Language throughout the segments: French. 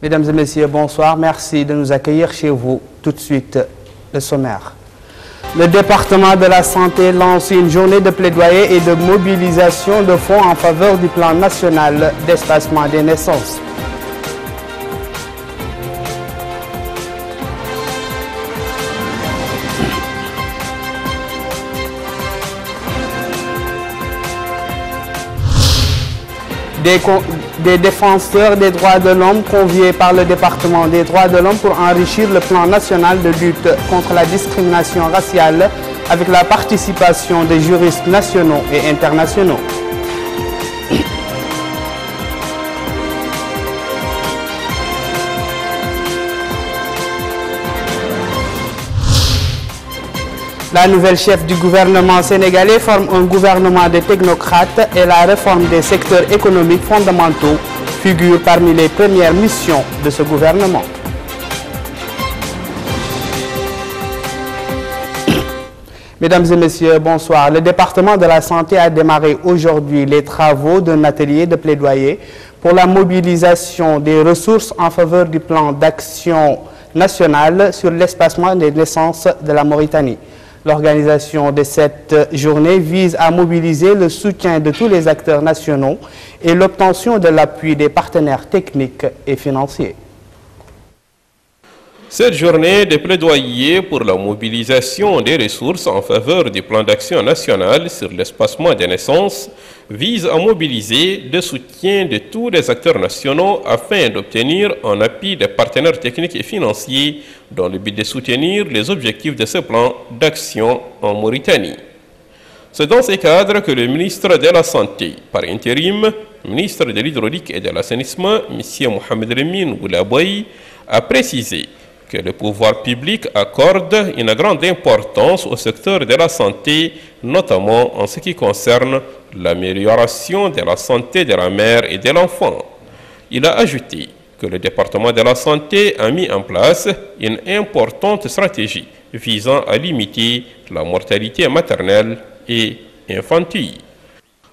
Mesdames et messieurs, bonsoir. Merci de nous accueillir chez vous. Tout de suite, le sommaire. Le département de la santé lance une journée de plaidoyer et de mobilisation de fonds en faveur du plan national d'espacement des naissances. Des défenseurs des droits de l'homme conviés par le département des droits de l'homme pour enrichir le plan national de lutte contre la discrimination raciale avec la participation des juristes nationaux et internationaux. La nouvelle chef du gouvernement sénégalais forme un gouvernement de technocrates et la réforme des secteurs économiques fondamentaux figure parmi les premières missions de ce gouvernement. Mesdames et messieurs, bonsoir. Le département de la santé a démarré aujourd'hui les travaux d'un atelier de plaidoyer pour la mobilisation des ressources en faveur du plan d'action national sur l'espacement des naissances de la Mauritanie. L'organisation de cette journée vise à mobiliser le soutien de tous les acteurs nationaux et l'obtention de l'appui des partenaires techniques et financiers. Cette journée de plaidoyer pour la mobilisation des ressources en faveur du plan d'action national sur l'espacement des naissances vise à mobiliser le soutien de tous les acteurs nationaux afin d'obtenir un appui des partenaires techniques et financiers dans le but de soutenir les objectifs de ce plan d'action en Mauritanie. C'est dans ce cadre que le ministre de la Santé, par intérim, ministre de l'Hydraulique et de l'Assainissement, M. Mohamed Lamine Boulaboui, a précisé que le pouvoir public accorde une grande importance au secteur de la santé, notamment en ce qui concerne l'amélioration de la santé de la mère et de l'enfant. Il a ajouté que le département de la santé a mis en place une importante stratégie visant à limiter la mortalité maternelle et infantile.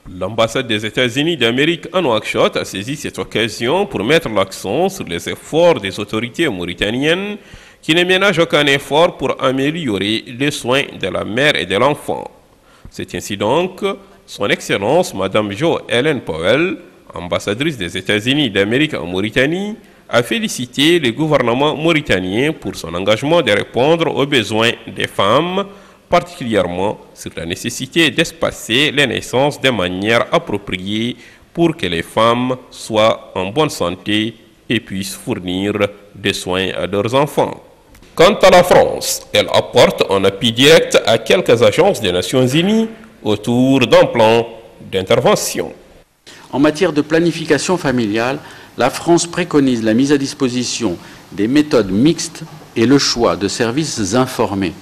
L'ambassade des États-Unis d'Amérique à Nouakchott a saisi cette occasion pour mettre l'accent sur les efforts des autorités mauritaniennes qui ne ménagent aucun effort pour améliorer les soins de la mère et de l'enfant. C'est ainsi donc Son Excellence Mme Jo Ellen Powell, ambassadrice des États-Unis d'Amérique en Mauritanie, a félicité le gouvernement mauritanien pour son engagement de répondre aux besoins des femmes, particulièrement sur la nécessité d'espacer les naissances de manière appropriée pour que les femmes soient en bonne santé et puissent fournir des soins à leurs enfants. Quant à la France, elle apporte un appui direct à quelques agences des Nations Unies autour d'un plan d'intervention. En matière de planification familiale, la France préconise la mise à disposition des méthodes mixtes et le choix de services informés.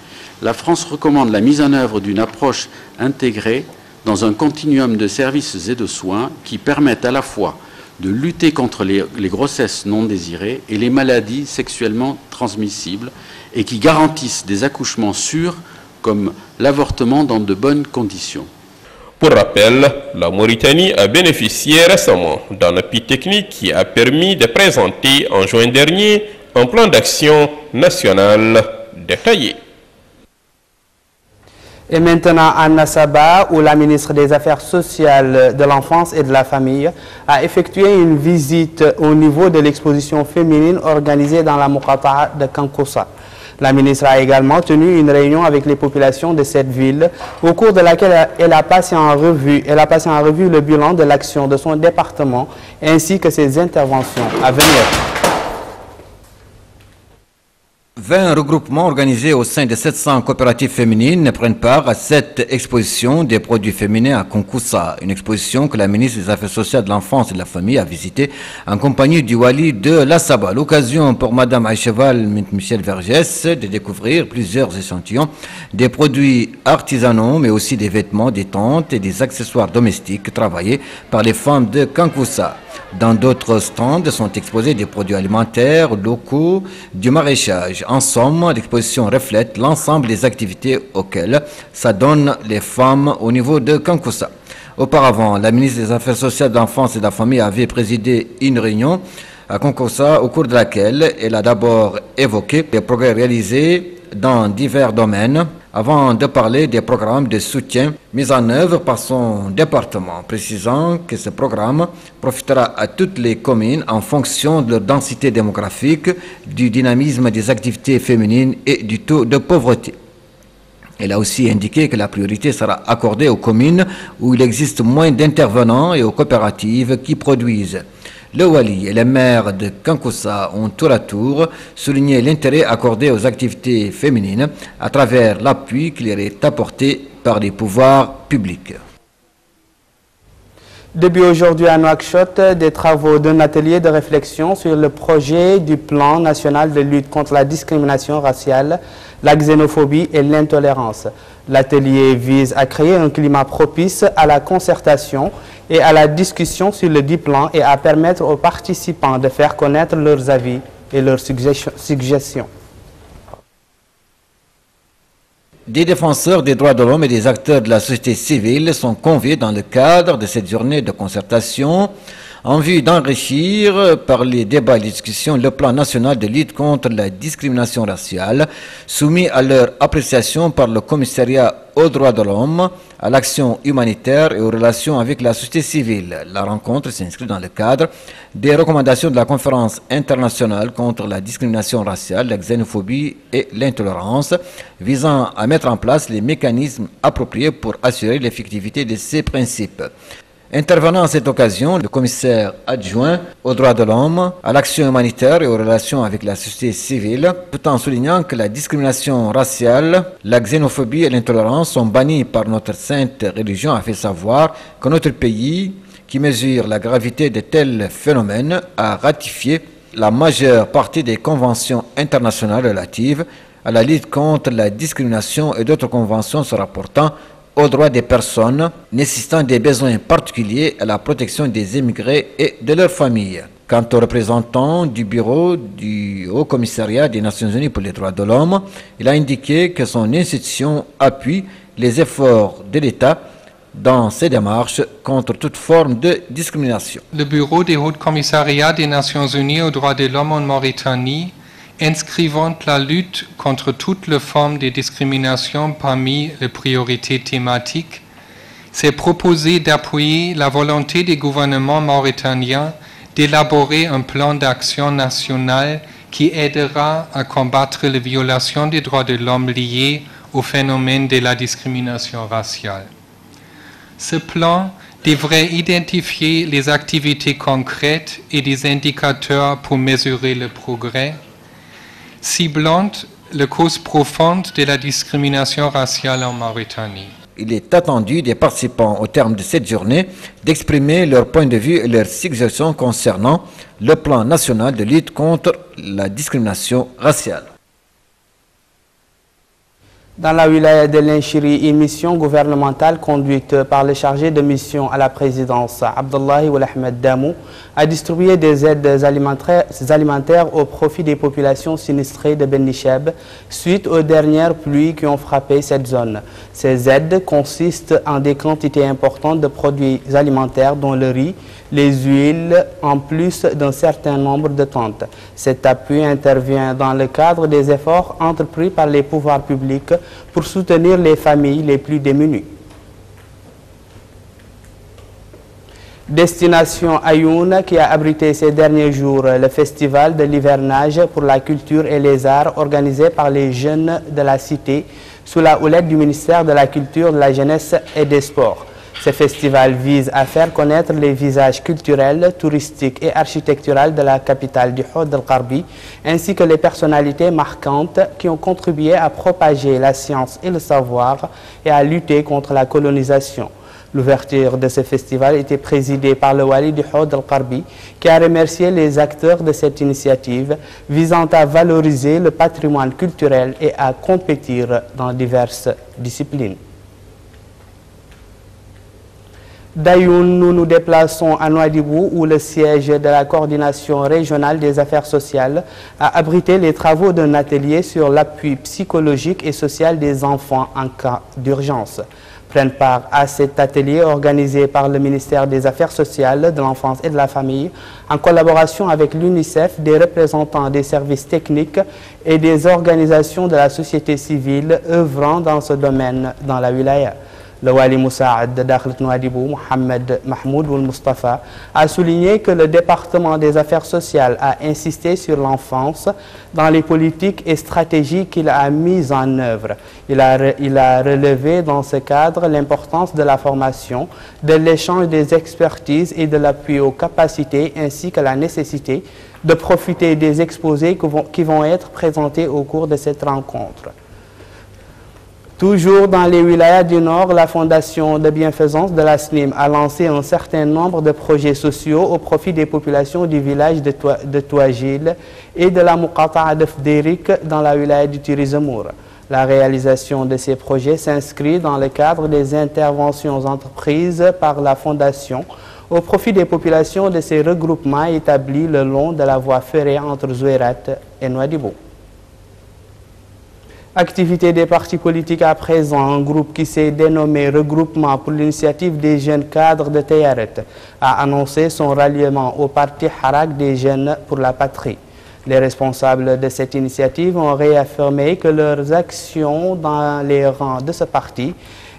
La France recommande la mise en œuvre d'une approche intégrée dans un continuum de services et de soins qui permettent à la fois de lutter contre les grossesses non désirées et les maladies sexuellement transmissibles et qui garantissent des accouchements sûrs comme l'avortement dans de bonnes conditions. Pour rappel, la Mauritanie a bénéficié récemment d'un appui technique qui a permis de présenter en juin dernier un plan d'action national détaillé. Et maintenant à Nassaba, où la ministre des Affaires sociales, de l'enfance et de la famille a effectué une visite au niveau de l'exposition féminine organisée dans la Mokata de Kankoussa. La ministre a également tenu une réunion avec les populations de cette ville, au cours de laquelle elle a passé en revue le bilan de l'action de son département ainsi que ses interventions à venir. 20 regroupements organisés au sein de 700 coopératives féminines prennent part à cette exposition des produits féminins à Kankoussa. Une exposition que la ministre des Affaires sociales de l'enfance et de la famille a visitée en compagnie du Wali de Lassaba. L'occasion pour Mme Aïcheval Michel Vergès de découvrir plusieurs échantillons des produits artisanaux, mais aussi des vêtements, des tentes et des accessoires domestiques travaillés par les femmes de Kankoussa. Dans d'autres stands sont exposés des produits alimentaires, locaux, du maraîchage. En somme, l'exposition reflète l'ensemble des activités auxquelles s'adonnent les femmes au niveau de Kankoussa. Auparavant, la ministre des Affaires sociales de l'enfance et de la famille avait présidé une réunion à Konkossa, au cours de laquelle elle a d'abord évoqué les progrès réalisés dans divers domaines, avant de parler des programmes de soutien mis en œuvre par son département, précisant que ce programme profitera à toutes les communes en fonction de leur densité démographique, du dynamisme des activités féminines et du taux de pauvreté. Elle a aussi indiqué que la priorité sera accordée aux communes où il existe moins d'intervenants et aux coopératives qui produisent. Le Wali et les maires de Kankossa ont tour à tour souligné l'intérêt accordé aux activités féminines à travers l'appui qui leur est apporté par les pouvoirs publics. Début aujourd'hui à Nouakchott des travaux d'un atelier de réflexion sur le projet du plan national de lutte contre la discrimination raciale, la xénophobie et l'intolérance. L'atelier vise à créer un climat propice à la concertation et à la discussion sur le dit plan et à permettre aux participants de faire connaître leurs avis et leurs suggestions. Des défenseurs des droits de l'homme et des acteurs de la société civile sont conviés dans le cadre de cette journée de concertation en vue d'enrichir par les débats et les discussions le plan national de lutte contre la discrimination raciale soumis à leur appréciation par le commissariat aux droits de l'homme, à l'action humanitaire et aux relations avec la société civile. La rencontre s'inscrit dans le cadre des recommandations de la conférence internationale contre la discrimination raciale, la xénophobie et l'intolérance, visant à mettre en place les mécanismes appropriés pour assurer l'effectivité de ces principes. Intervenant à cette occasion, le commissaire adjoint aux droits de l'homme, à l'action humanitaire et aux relations avec la société civile, tout en soulignant que la discrimination raciale, la xénophobie et l'intolérance sont bannies par notre sainte religion, a fait savoir que notre pays, qui mesure la gravité de tels phénomènes, a ratifié la majeure partie des conventions internationales relatives à la lutte contre la discrimination et d'autres conventions se rapportant aux droits des personnes nécessitant des besoins particuliers à la protection des immigrés et de leurs familles. Quant aux représentants du bureau du Haut Commissariat des Nations Unies pour les droits de l'homme, il a indiqué que son institution appuie les efforts de l'État dans ses démarches contre toute forme de discrimination. Le bureau du Haut Commissariat des Nations Unies aux droits de l'homme en Mauritanie, inscrivant la lutte contre toutes les formes de discrimination parmi les priorités thématiques, s'est proposé d'appuyer la volonté du gouvernement mauritanien d'élaborer un plan d'action national qui aidera à combattre les violations des droits de l'homme liées au phénomène de la discrimination raciale. Ce plan devrait identifier les activités concrètes et des indicateurs pour mesurer le progrès, ciblant les causes profondes de la discrimination raciale en Mauritanie. Il est attendu des participants au terme de cette journée d'exprimer leur point de vue et leurs suggestions concernant le plan national de lutte contre la discrimination raciale. Dans la wilaya de l'Inchiri, une mission gouvernementale conduite par le chargé de mission à la présidence, Abdullahi Ahmed Damou, a distribué des aides alimentaires au profit des populations sinistrées de Benicheb suite aux dernières pluies qui ont frappé cette zone. Ces aides consistent en des quantités importantes de produits alimentaires dont le riz, les huiles, en plus d'un certain nombre de tentes. Cet appui intervient dans le cadre des efforts entrepris par les pouvoirs publics pour soutenir les familles les plus démunies. Destination Ayoun, qui a abrité ces derniers jours le festival de l'hivernage pour la culture et les arts organisé par les jeunes de la cité sous la houlette du ministère de la Culture, de la Jeunesse et des Sports. Ce festival vise à faire connaître les visages culturels, touristiques et architecturaux de la capitale du Hod el-Karbi, ainsi que les personnalités marquantes qui ont contribué à propager la science et le savoir et à lutter contre la colonisation. L'ouverture de ce festival était présidée par le Wali du Hod el-Karbi, qui a remercié les acteurs de cette initiative visant à valoriser le patrimoine culturel et à compétir dans diverses disciplines. D'Ayoun, nous nous déplaçons à Nouadhibou où le siège de la coordination régionale des affaires sociales a abrité les travaux d'un atelier sur l'appui psychologique et social des enfants en cas d'urgence. Prennent part à cet atelier organisé par le ministère des Affaires sociales, de l'enfance et de la famille, en collaboration avec l'UNICEF, des représentants des services techniques et des organisations de la société civile œuvrant dans ce domaine dans la wilaya. Le Wali Moussaad de Dakhlet Nouadhibou, Mohamed Mahmoud Oul Mustafa, a souligné que le département des affaires sociales a insisté sur l'enfance dans les politiques et stratégies qu'il a mises en œuvre. Il a relevé dans ce cadre l'importance de la formation, de l'échange des expertises et de l'appui aux capacités, ainsi que la nécessité de profiter des exposés qui vont être présentés au cours de cette rencontre. Toujours dans les wilayas du Nord, la Fondation de bienfaisance de la SNIM a lancé un certain nombre de projets sociaux au profit des populations du village de Touagil et de la Muqata'a de Fderik dans la wilaya du Tirizamour. La réalisation de ces projets s'inscrit dans le cadre des interventions entreprises par la Fondation au profit des populations de ces regroupements établis le long de la voie ferrée entre Zouérat et Nouadhibou. Activité des partis politiques à présent, un groupe qui s'est dénommé Regroupement pour l'initiative des jeunes cadres de Tayaret a annoncé son ralliement au parti Harak des jeunes pour la patrie. Les responsables de cette initiative ont réaffirmé que leurs actions dans les rangs de ce parti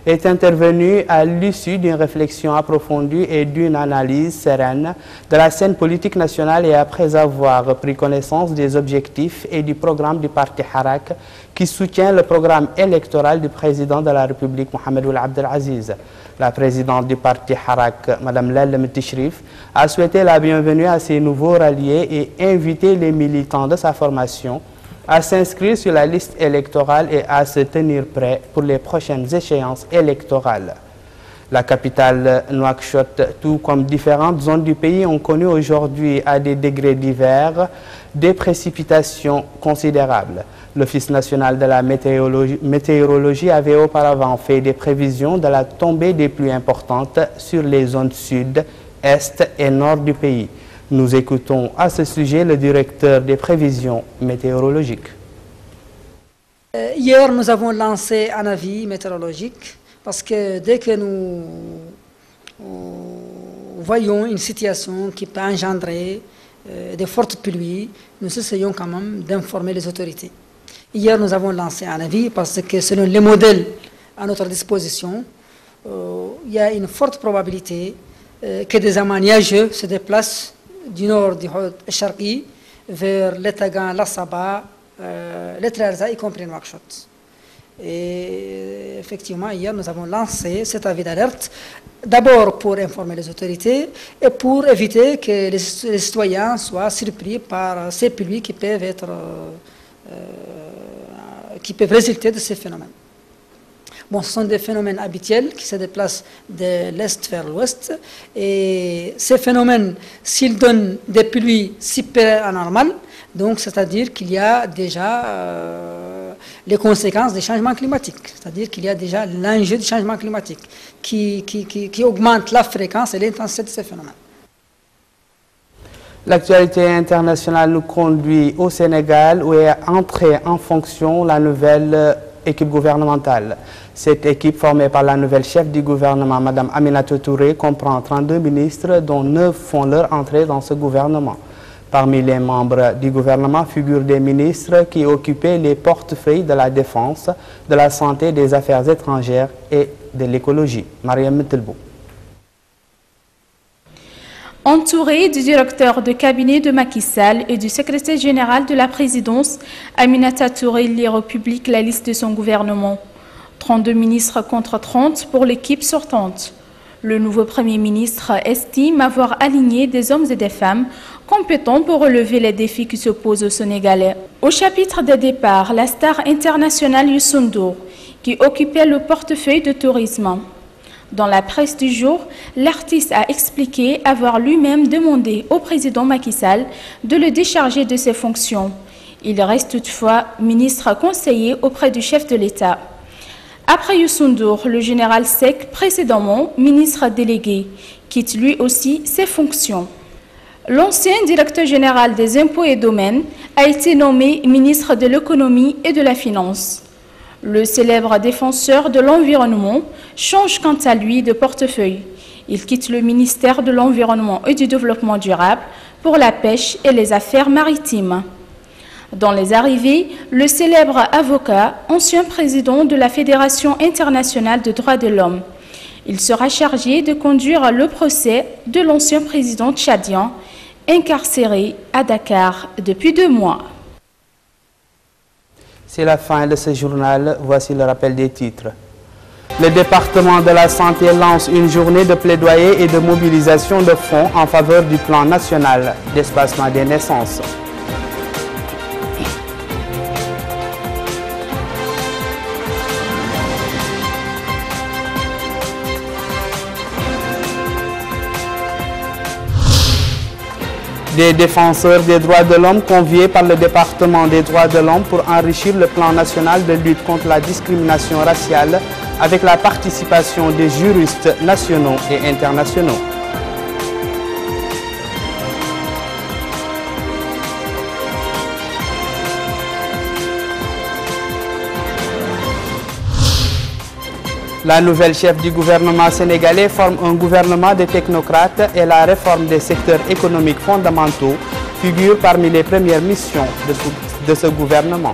est intervenue à l'issue d'une réflexion approfondie et d'une analyse sereine de la scène politique nationale et après avoir pris connaissance des objectifs et du programme du parti Harak qui soutient le programme électoral du président de la République, Mohamed Ould Abdel Aziz. La présidente du parti Harak, Mme Lal Tishrif, a souhaité la bienvenue à ces nouveaux ralliés et invité les militants de sa formation à s'inscrire sur la liste électorale et à se tenir prêts pour les prochaines échéances électorales. La capitale Nouakchott, tout comme différentes zones du pays, ont connu aujourd'hui à des degrés divers des précipitations considérables. L'Office national de la météorologie avait auparavant fait des prévisions de la tombée des pluies importantes sur les zones sud, est et nord du pays. Nous écoutons à ce sujet le directeur des prévisions météorologiques. Hier, nous avons lancé un avis météorologique parce que dès que nous voyons une situation qui peut engendrer de fortes pluies, nous essayons quand même d'informer les autorités. Hier, nous avons lancé un avis parce que selon les modèles à notre disposition, il y a une forte probabilité que des amas nuageux se déplacent du nord du Charqi vers l'Etagan, l'Assaba, l'Etrarza, y compris Nouakchott. Et effectivement, hier, nous avons lancé cet avis d'alerte, d'abord pour informer les autorités et pour éviter que les citoyens soient surpris par ces pluies qui peuvent résulter de ces phénomènes. Bon, ce sont des phénomènes habituels qui se déplacent de l'est vers l'ouest. Et ces phénomènes, s'ils donnent des pluies super anormales, donc c'est-à-dire qu'il y a déjà les conséquences des changements climatiques. C'est-à-dire qu'il y a déjà l'enjeu du changement climatique qui augmente la fréquence et l'intensité de ces phénomènes. L'actualité internationale nous conduit au Sénégal où est entrée en fonction la nouvelle équipe gouvernementale. Cette équipe formée par la nouvelle chef du gouvernement, Mme Aminata Touré, comprend 32 ministres dont 9 font leur entrée dans ce gouvernement. Parmi les membres du gouvernement figurent des ministres qui occupaient les portefeuilles de la défense, de la santé, des affaires étrangères et de l'écologie. Mariam Metelbou. Entourée du directeur de cabinet de Macky Sall et du secrétaire général de la présidence, Aminata Touré lit au public la liste de son gouvernement. 32 ministres contre 30 pour l'équipe sortante. Le nouveau Premier ministre estime avoir aligné des hommes et des femmes compétents pour relever les défis qui se posent aux Sénégalais. Au chapitre de départ, la star internationale Youssou N'Dour, qui occupait le portefeuille de tourisme. Dans la presse du jour, l'artiste a expliqué avoir lui-même demandé au président Macky Sall de le décharger de ses fonctions. Il reste toutefois ministre conseiller auprès du chef de l'État. Après Youssou N'Dour, le général Seck, précédemment ministre délégué, quitte lui aussi ses fonctions. L'ancien directeur général des impôts et domaines a été nommé ministre de l'économie et de la finance. Le célèbre défenseur de l'environnement change quant à lui de portefeuille. Il quitte le ministère de l'Environnement et du Développement durable pour la pêche et les affaires maritimes. Dans les arrivées, le célèbre avocat, ancien président de la Fédération internationale des droits de l'homme. Il sera chargé de conduire le procès de l'ancien président tchadien, incarcéré à Dakar depuis 2 mois. C'est la fin de ce journal. Voici le rappel des titres. Le département de la santé lance une journée de plaidoyer et de mobilisation de fonds en faveur du plan national d'espacement des naissances. Des défenseurs des droits de l'homme conviés par le département des droits de l'homme pour enrichir le plan national de lutte contre la discrimination raciale avec la participation des juristes nationaux et internationaux. La nouvelle chef du gouvernement sénégalais forme un gouvernement de technocrates et la réforme des secteurs économiques fondamentaux figure parmi les premières missions de ce gouvernement.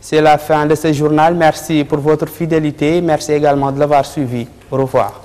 C'est la fin de ce journal. Merci pour votre fidélité. Merci également de l'avoir suivi. Au revoir.